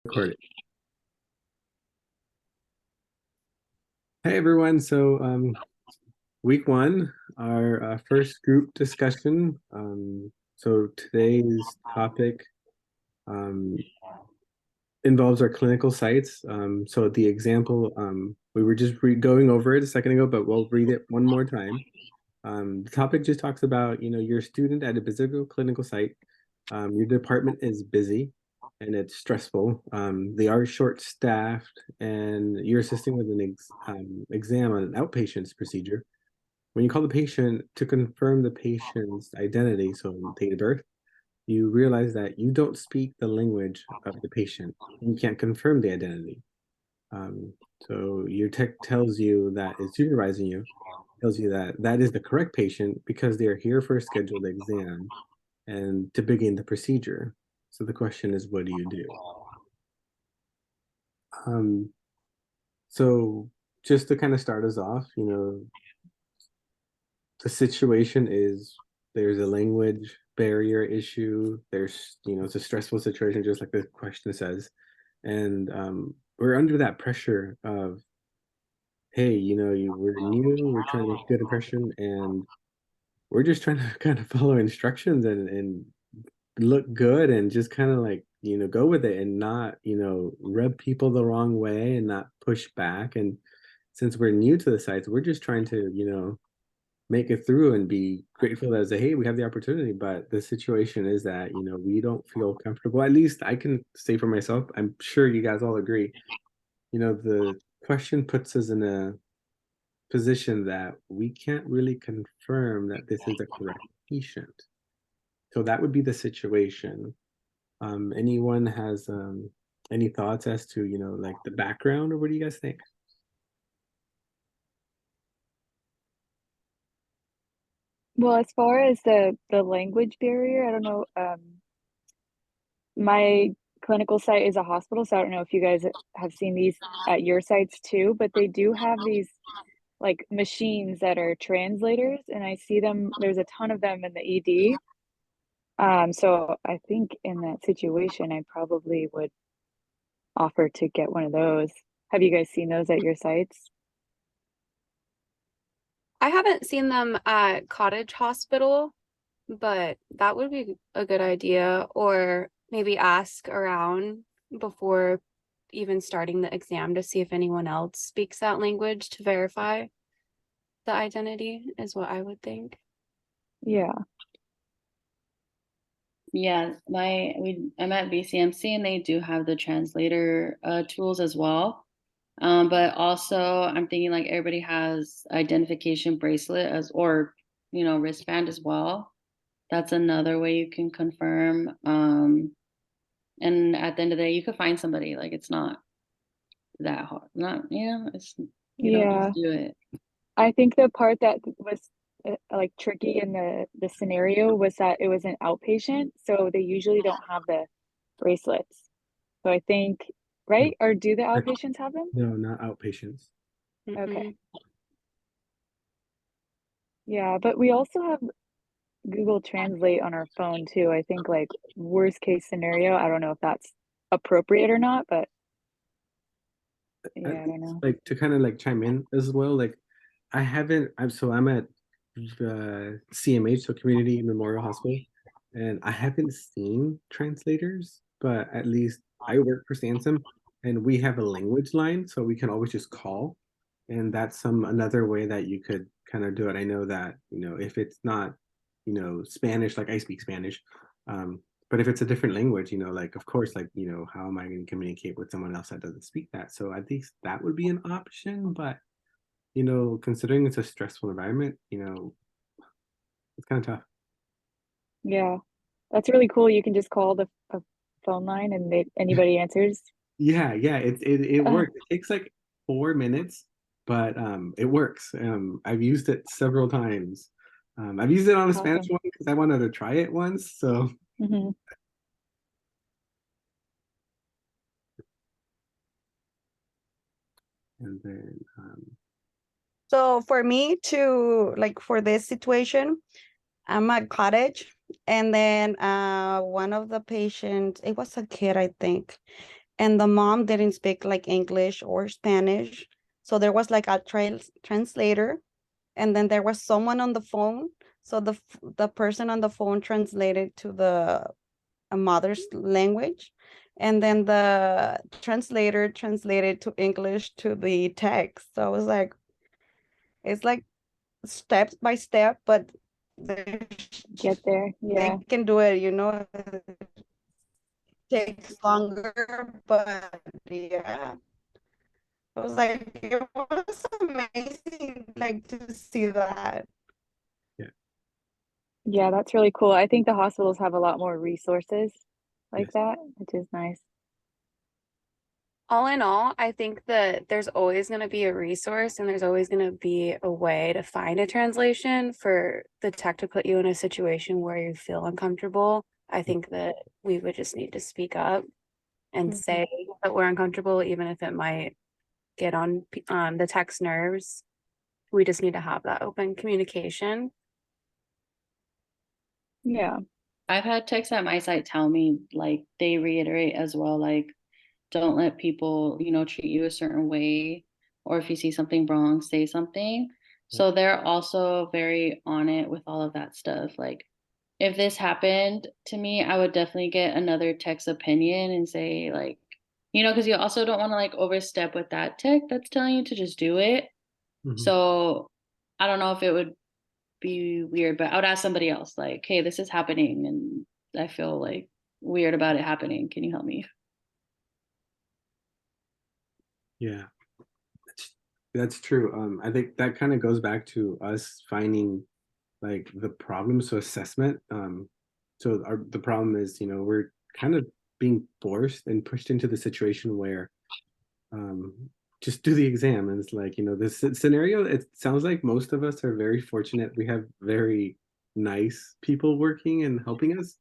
Recorded. Hey everyone. Week one, our first group discussion. So today's topic um, involves our clinical sites. So the example, we were just going over it a second ago, but we'll read it one more time. The topic just talks about, you're a student at a physical clinical site. Your department is busy and it's stressful. They are short-staffed, and you're assisting with an exam on an outpatient's procedure. When you call the patient to confirm the patient's identity, so date of birth, you realize that you don't speak the language of the patient. You can't confirm the identity. Um, so your tech tells you that is supervising you, tells you that that is the correct patient because they are here for a scheduled exam and to begin the procedure. So the question is, what do you do? Um, so just to kind of start us off, the situation is there's a language barrier issue. It's a stressful situation, just like the question says. And we're under that pressure of, hey, we're new, we're trying to make a good impression, and we're just trying to kind of follow instructions and look good and just kind of like, go with it and not, rub people the wrong way and not push back. And since we're new to the sites, we're just trying to, make it through and be grateful as a, hey, we have the opportunity. But the situation is that, we don't feel comfortable. At least I can say for myself, I'm sure you guys all agree, the question puts us in a position that we can't really confirm that this is a correct patient. So that would be the situation. Anyone has any thoughts as to, like the background, or what do you guys think? Well, as far as the language barrier, I don't know. My clinical site is a hospital, so I don't know if you guys have seen these at your sites too, but they do have these like machines that are translators, and I see them, there's a ton of them in the ED. So I think in that situation, I probably would offer to get one of those. Have you guys seen those at your sites? I haven't seen them at Cottage Hospital, but that would be a good idea. Or maybe ask around before even starting the exam to see if anyone else speaks that language to verify the identity, is what I would think. Yeah. Yeah, I'm at BCMC and they do have the translator tools as well. But also I'm thinking like everybody has identification bracelet as or wristband as well. That's another way you can confirm. And at the end of the day, you could find somebody. Like it's not that hard. Not it's you don't Yeah. just do it. I think the part that was like tricky in the scenario was that it was an outpatient, so they usually don't have the bracelets. So I think, No, right? Or do the outpatients have them? no, not outpatients. Okay. Mm-mm. Yeah, but we also have Google Translate on our phone too. I think like worst case scenario, I don't know if that's appropriate or not, but At yeah, I don't least know. like to kind of like chime in as well. Like I'm at CMH, so Community Memorial Hospital, and I haven't seen translators, but at least I work for Sansom, and we have a language line, so we can always just call, and that's some another way that you could kind of do it. I know that, if it's not, Spanish, like I speak Spanish, but if it's a different language, like of course, like, how am I going to communicate with someone else that doesn't speak that? So at least that would be an option, but considering it's a stressful environment, it's kind of tough. Yeah, that's really cool. You can just call the a phone line and anybody answers. Yeah, yeah, it works. It takes like 4 minutes, but it works. I've used it several times. I've used it on a Spanish Awesome. one because I wanted to try it once. So, Hmm. and then So for me to like for this situation, I'm at cottage and then one of the patients, it was a kid, I think. and the mom didn't speak like English or Spanish. So there was like a translator, and then there was someone on the phone. So the person on the phone translated to the a mother's language, and then the translator translated to English to the text. So it's like step by step, but they Get there. Yeah. can do it, takes longer, but yeah. It was amazing, like to see that. Yeah, that's really cool. I think the hospitals have a lot more resources like Yes. that, which is nice. All in all, I think that there's always going to be a resource and there's always going to be a way to find a translation for the tech to put you in a situation where you feel uncomfortable. I think that we would just need to speak up and Mhm. say that we're uncomfortable, even if it might get on the tech's nerves. We just need to have that open communication. Yeah. I've had techs at my site tell me, like, they reiterate as well, like, don't let people, treat you a certain way, or if you see something wrong, say something. So they're also very on it with all of that stuff. Like, if this happened to me, I would definitely get another tech's opinion and say, like, because you also don't want to like overstep with that tech that's telling you to just do it. Mhm. So I don't know if it would be weird, but I would ask somebody else, like, hey, this is happening and I feel like weird about it happening. Can you help me? Yeah, that's true. I think that kind of goes back to us finding like the problem. So assessment. So the problem is, we're kind of being forced and pushed into the situation where um, just do the exam. And it's like, this scenario, it sounds like most of us are very fortunate. We have very nice people working and helping us.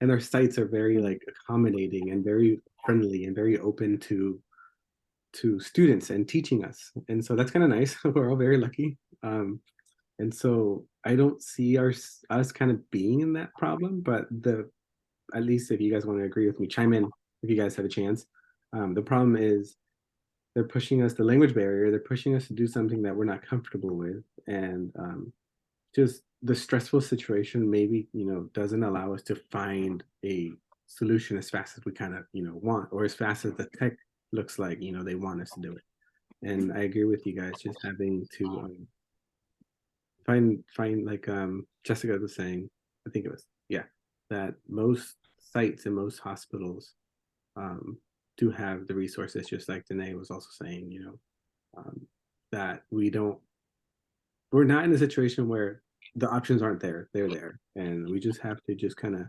And our sites are very like accommodating and very friendly and very open to students and teaching us. And so that's kind of nice. We're all very lucky. And so I don't see us kind of being in that problem, but at least if you guys want to agree with me, chime in if you guys have a chance. The problem is they're pushing us the language barrier. They're pushing us to do something that we're not comfortable with, and just the stressful situation maybe doesn't allow us to find a solution as fast as we kind of want, or as fast as the tech looks like they want us to do it. And I agree with you guys, just having to find like Jessica was saying, I think it was, yeah, that most sites and most hospitals um do have the resources, just like Danae was also saying, that we're not in a situation where the options aren't there, they're there, and we just have to just kind of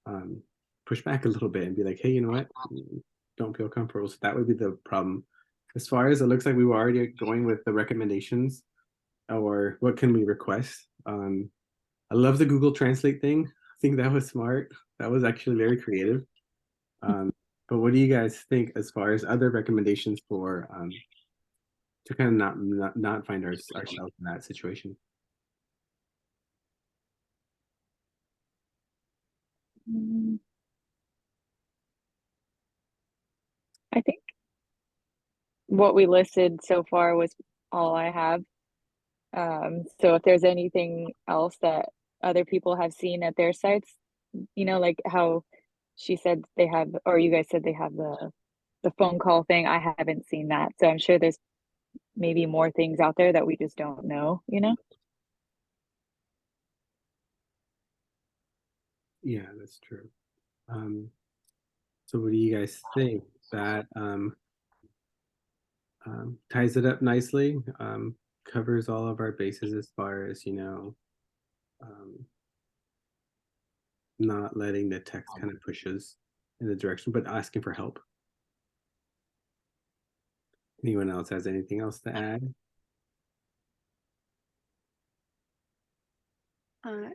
um push back a little bit and be like, hey, you know what, don't feel comfortable. So that would be the problem. As far as it looks like we were already going with the recommendations, or what can we request. I love the Google Translate thing. I think that was smart. That was actually very creative. But what do you guys think as far as other recommendations for to kind of not find ourselves in that situation? Mm, I think what we listed so far was all I have. So if there's anything else that other people have seen at their sites, like how she said they have, or you guys said they have the phone call thing. I haven't seen that. So I'm sure there's maybe more things out there that we just don't know? Yeah, that's true. So what do you guys think? That ties it up nicely, covers all of our bases as far as um, not letting the text kind of push us in the direction, but asking for help. Anyone else has anything else to add?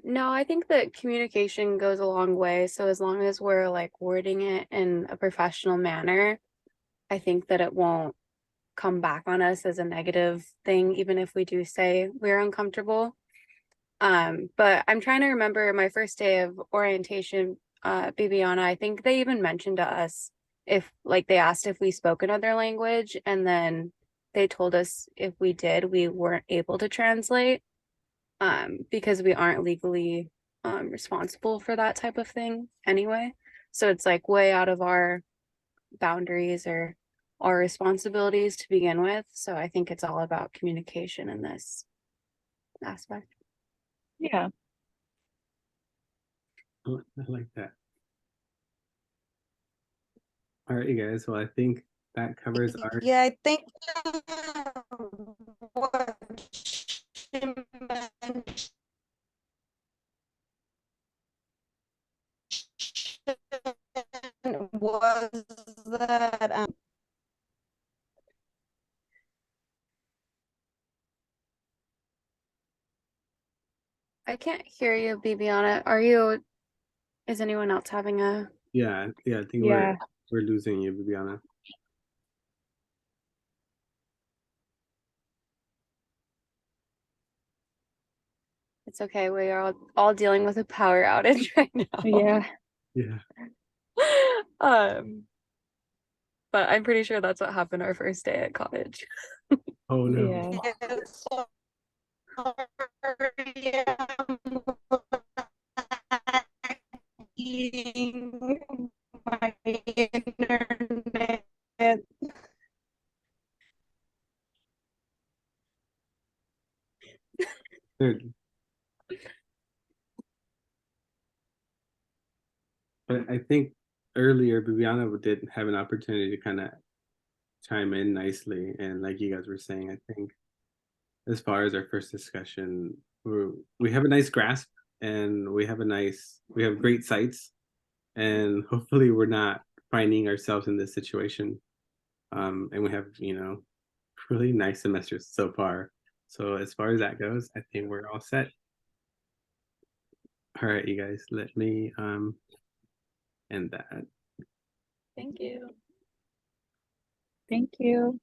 No, I think that communication goes a long way. So as long as we're like wording it in a professional manner, I think that it won't come back on us as a negative thing, even if we do say we're uncomfortable. But I'm trying to remember my first day of orientation, Bibiana, I think they even mentioned to us if like they asked if we spoke another language, and then they told us if we did, we weren't able to translate because we aren't legally responsible for that type of thing anyway. So it's like way out of our boundaries or our responsibilities to begin with. So I think it's all about communication in this aspect. Yeah. Oh, I like that. All right, you guys. Well, I think that covers our. Yeah, I think what she mentioned was that I can't hear you, Bibiana. Are you, is anyone else having a, Yeah, I think Yeah. we're losing you, Bibiana. it's okay. We are all dealing with a power outage right now. Yeah. Yeah. But I'm pretty sure that's what happened our first day at college. Oh no. Yeah. it's sorry, eating my internet. Good. But I think earlier Bibiana did have an opportunity to kind of chime in nicely, and like you guys were saying, I think as far as our first discussion, we have a nice grasp, and we have great sights, and hopefully we're not finding ourselves in this situation. And we have, really nice semesters so far. So as far as that goes, I think we're all set. All right, you guys, let me end that. Thank you. Thank you.